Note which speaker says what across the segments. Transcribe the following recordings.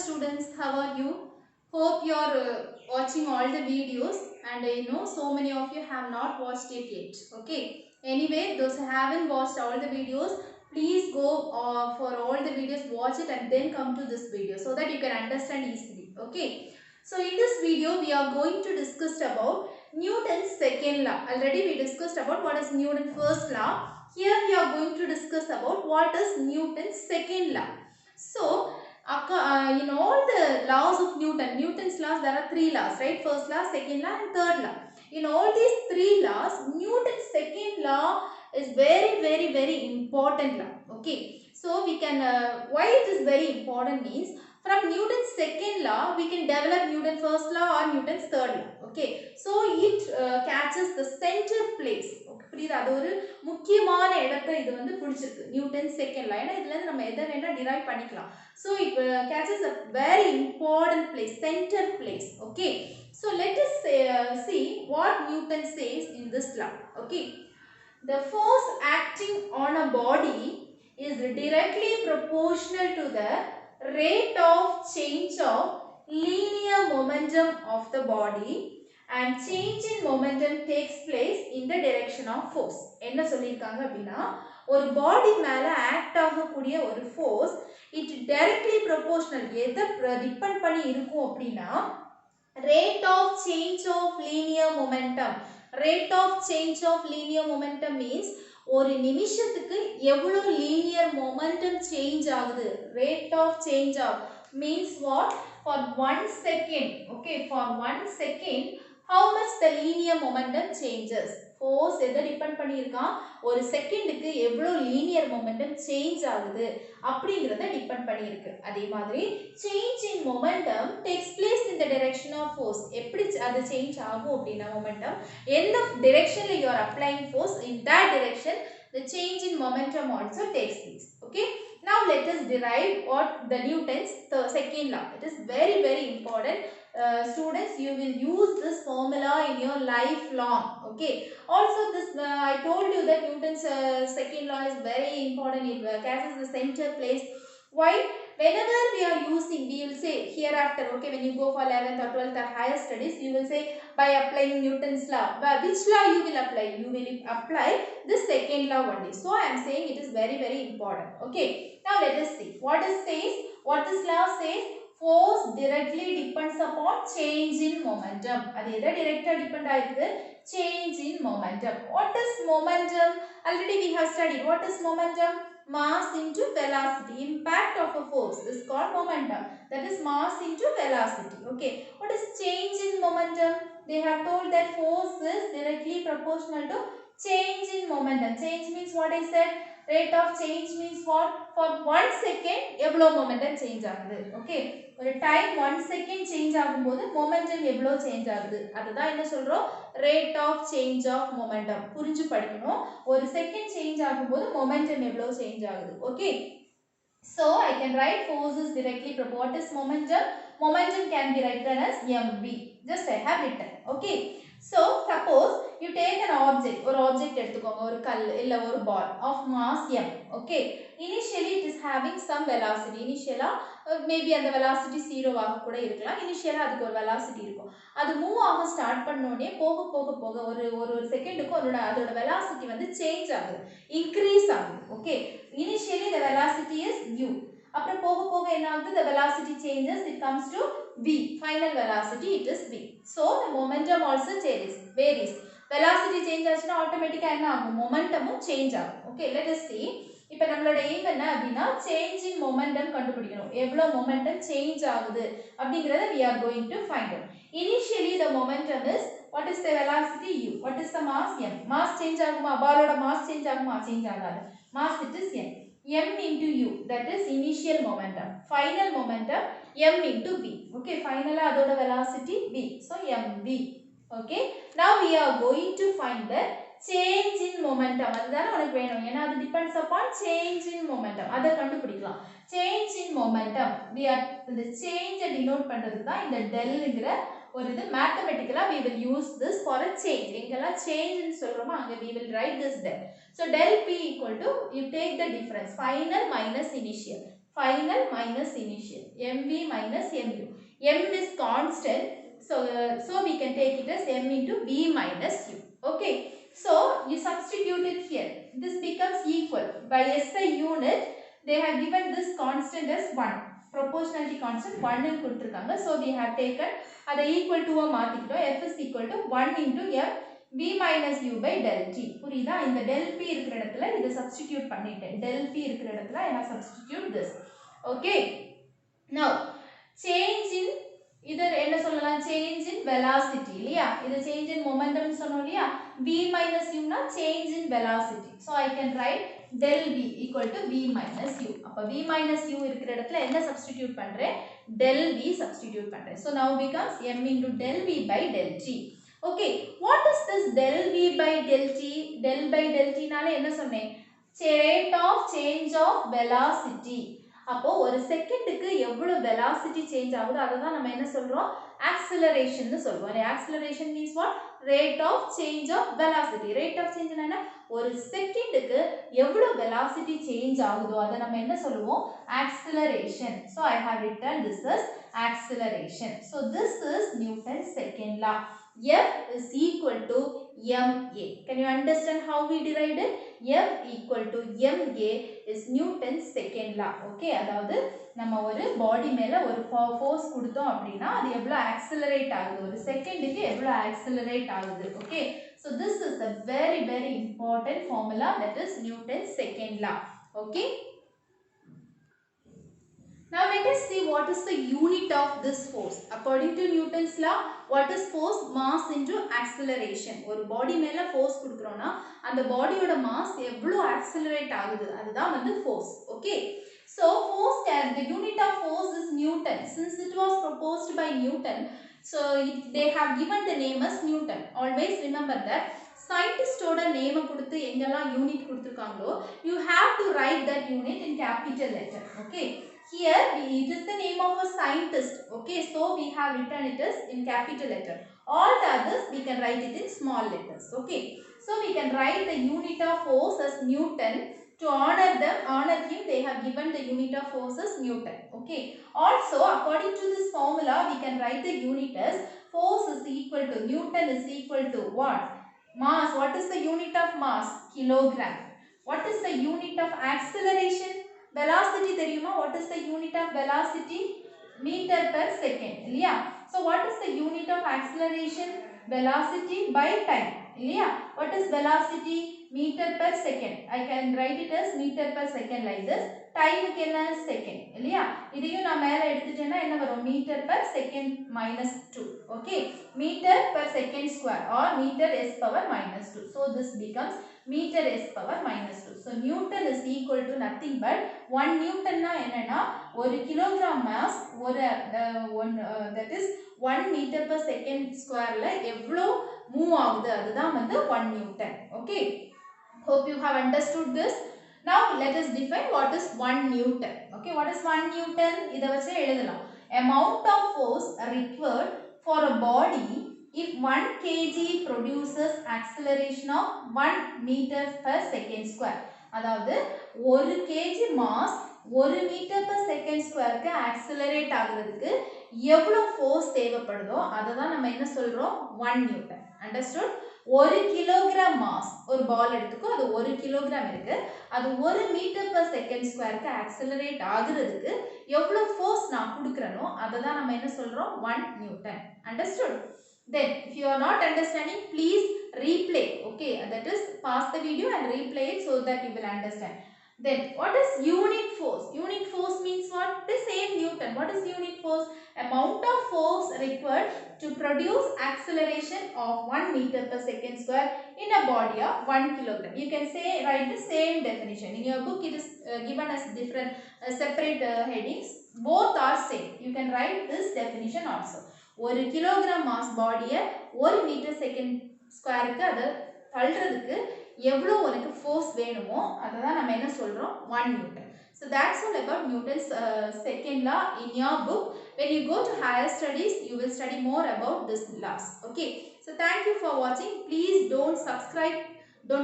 Speaker 1: students, how are you? Hope you are watching all the videos, and I know so many of you have not watched it yet. Okay. Anyway, those who haven't watched all the videos, please go for all the videos, watch it and then come to this video so that you can understand easily. Okay. So in this video, we are going to discuss about Newton's second law. Already we discussed about what is Newton's first law. Here we are going to discuss about what is Newton's second law. So, in all the laws of Newton's laws, there are three laws, right? First law, second law and third law. In all these three laws, Newton's second law is very important law. Okay. So, we can, why it is very important means, from Newton's second law, we can develop Newton's first law or Newton's third law. Okay. So, it catches the center place. Okay. புரியுதா அது ஒரு முக்கியமான இடத்தை இது வந்து பிடிச்சிருக்கு Newton second law ஏன்னா இதுல இருந்து நம்ம எதை வேணா டிரைவ் பண்ணிக்கலாம் so it catches a very important place center place okay so let us see what Newton says in this law okay the force acting on a body is directly proportional to the rate of change of linear momentum of the body and change in momentum takes place in the direction of force என்ன சொல்லிருக்காங்க அப்படினா ஒரு பாடி மேல act ஆகக்கூடிய ஒரு force it directly proportional எதை depend பண்ணி இருக்கும் அப்படினா rate of change of linear momentum rate of change of linear momentum means ஒரு நிமிஷத்துக்கு எவ்வளவு linear momentum change ஆகுது rate of change of means what for 1 second okay for 1 second how much the linear momentum changes force எதை depend பண்ணியிருக்கான் ஒரு செகண்டுக்கு எவ்வளவு linear momentum change ஆகுது அப்படிங்கறத டிபெண்ட் பண்ணியிருக்கு அதே மாதிரி change in momentum takes place in the direction of force எப்படி அது சேஞ்ச் ஆகும் அப்படினா மொமெண்டம் எந்த டைரக்ஷன்ல you are applying force in that direction the change in momentum also takes place okay now let us derive what the Newton's second law it is very important students you will use this formula in your lifelong okay also this I told you that Newton's second law is very important it catches the center place why whenever we are using we will say hereafter okay when you go for 11th or 12th or higher studies you will say by applying Newton's law but which law you will apply you will apply this second law only so I am saying it is very important okay now let us see what this law says force directly depends upon change in momentum அது எதை டைரக்டா depend ஆயிருக்கு change in momentum what is momentum already we have studied what is momentum mass into velocity impact of a force is called momentum that is mass into velocity okay what is change in momentum they have told that force is directly proportional to change in momentum change means what I said rate of change means what for 1 second எவ்வளவு momentum change ஆகுது okay ஒரு time 1 second change ஆகும்போது momentum எவ்வளவு change ஆகுது அதுதான் என்ன சொல்றோம் rate of change of momentum புரிஞ்சு படிக்கணும் ஒரு செகண்ட் சேஞ்ச் ஆகும்போது மொமெண்டம் எவ்வளவு சேஞ்ச் ஆகுது okay so I can write force is directly proportional what is momentum can be written as mv just I have written okay so suppose you take an object ஒரு object எடுத்துக்கோங்க ஒரு கல் இல்ல ஒரு பால் of mass m okay initially it is having some velocity initially maybe அந்த velocity 0 ஆக கூட இருக்கலாம் initially அதுக்கு ஒரு velocity இருக்கும் அது மூவ் ஆக ஸ்டார்ட் பண்ணோனே போக ஒரு செகண்டுக்கு அதோட velocity வந்து சேஞ்ச் ஆகுது இன்கிரீஸ் ஆகுது okay initially the velocity is u அப்புறம் போக என்ன ஆகுது the velocity changes it comes to v final velocity it is v so the momentum also varies velocity change ஆச்சுனா ஆட்டோமேட்டிக்கா என்ன ஆகும் மொமெண்டமும் சேஞ்ச் ஆகும் okay let us see இப்போ நம்மளோட எய்ம் என்ன அப்படினா change in momentum கண்டுபிடிக்கணும் எவ்வளவு momentum change ஆகுது அப்படிங்கறத we are going to find out initially the momentum is what is the velocity u what is the mass m mass change ஆகுமா பாலோட mass change ஆகுமா சேஞ்ச் ஆகாது mass it is m into u that is initial momentum final momentum m into v okay finally அதோட velocity v so mv okay now we are going to find the change in momentum அதுதானே உனக்கு வேணும் ஏனா அது depends upon change in momentum அத கண்டுபிடிக்கலாம் change in momentum we are the change denote பண்றதுக்கு தான் இந்த delங்கிற ஒரு இது mathematically we will use this for a change எங்கெல்லாம் change ன்னு சொல்றோமோ அங்க we will write this del so del p equal to you take the difference final minus initial final minus initial, mv minus mu. M is constant, so we can take it as m into v minus u. Okay, so you substitute it here. This becomes equal. By SI unit, they have given this constant as 1. Proportionality constant 1 ன்னு கொடுத்திருக்காங்க. So we have taken அதை equal to மாத்திக்கிட்டோம். F is equal to 1 into m v minus u by del t. புரியுதா? இந்த del p இருக்கிற இடத்துல இதை substitute பண்ணிட்டேன். del p இருக்கிற இடத்துல I have substitute this. Okay. Now, change in either என்ன சொல்லலாம்? change in velocity இல்லையா? இது change in momentum சொன்னோம் இல்லையா? v minus u னா change in velocity. So I can write del v equal to v minus u. அப்ப v minus u இருக்கிற இடத்துல என்ன substitute பண்றேன்? del v substitute பண்றேன். So now becomes m into del v by del t. Okay, what is this del v by del t? Del by del t நால என்ன சொன்னேன்? rate of change of velocity. அப்போ ஒரு செகண்டுக்கு எவ்வளவு velocity change ஆகுது அதை தான் நம்ம என்ன சொல்றோம்? acceleration னு சொல்றோம். acceleration means what? rate of change of velocity. rate of change என்ன? ஒரு செகண்டுக்கு எவ்வளவு velocity change ஆகுதோ அதை நம்ம என்ன சொல்லுவோம்? acceleration. So I have written this as acceleration. So this is Newton's second law. F is equal to ma. Can you understand how we derived it? F equal to ma is Newton's second law. Okay, அதாவது நம்ம ஒரு பாடி மேல ஒரு force கொடுத்தோம் அப்படினா அது எவ்வளவு accelerate ஆகுது, ஒரு செகண்டுக்கு எவ்வளவு accelerate ஆகுது. Okay, so this is a very very important formula, that is Newton's second law. Okay, now let us see what is the unit of this force. According to Newton's law, what is force? Mass into acceleration. ஒரு பாடி மேல force கொடுக்கறோம்னா அந்த பாடியோட mass எவ்வளவு accelerate ஆகுது அதுதான் வந்து force. Okay, so force the unit of force is Newton. Since it was proposed by Newton, so they have given the name as Newton. Always remember that scientist ஓட name கொடுத்து எங்கெல்லாம் unit கொடுத்திருக்காங்களோ you have to write that unit in capital letter. Okay, here it is the name of a scientist. Okay, so we have written it as in capital letter. All the others we can write it in small letters. Okay, so we can write the unit of force as Newton. To honor him, they have given the unit of force as Newton. Okay, also according to this formula we can write the unit as force is equal to Newton is equal to what? Mass. What is the unit of mass? Kilogram. What is the unit of acceleration? Velocity தெரியுமா? What is the unit of velocity? Meter per second இல்லையா? So what is the unit of acceleration? Velocity by time இல்லையா? What is velocity? Meter per second. I can write it as meter per second like this. Time க்கு என்ன? second இல்லையா? இதையும் நான் மேல எடுத்துட்டேன்னா என்ன வரும்? meter per second minus 2. Okay, meter per second square or meter s power minus 2. So this becomes meter s power minus 2. So Newton is equal to nothing but 1 Newton na enna 1 kilogram mass ஒரு that is 1 meter per second square ல எவ்வளவு move ஆகுது அதுதான் வந்து 1 Newton. Okay, hope you have understood this. Now let us define what is 1 Newton. Okay, what is 1 Newton? இத வச்சு எழுதலாம். Amount of force required for a body if 1 kg produces acceleration of 1 meter per second square. அதாவது 1 kg mass 1 meter per second square க்கு accelerate ஆகுறதுக்கு எவ்வளவு force தேவைப்படுதோ அதை தான் நம்ம என்ன சொல்றோம்? 1 Newton. Understood? 1 kilogram mass ஒரு பால் எடுத்துக்கோ, அது 1 kilogram இருக்கு, அது 1 meter per second square க்கு accelerate ஆகுறதுக்கு எவ்வளவு force நான் கொடுக்கறனோ அதை தான் நம்ம என்ன சொல்றோம்? 1 Newton. Understood? Then if you are not understanding, please replay. Okay, that is pause the video and replay it so that you will understand. Then what is unit force? Unit force means what? The same Newton. What is unit force? Amount of force required to produce acceleration of 1 meter per second square in a body of 1 kilogram. You can say write the same definition. In your book it is given as different separate headings. Both are same. You can write this definition also. 1 kilogram mass body 1 meter second square க்கு அது தள்ளுறதுக்கு எவ்வளவு உனக்கு force வேணுமோ அத தான் நம்ம என்ன சொல்றோம்? 1 Newton. So that's all about Newton's second law in your book. When you go to higher studies, you will study more about this laws. Okay. So thank you for watching. Please don't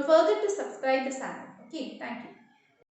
Speaker 1: forget to subscribe the channel. Okay. Thank you.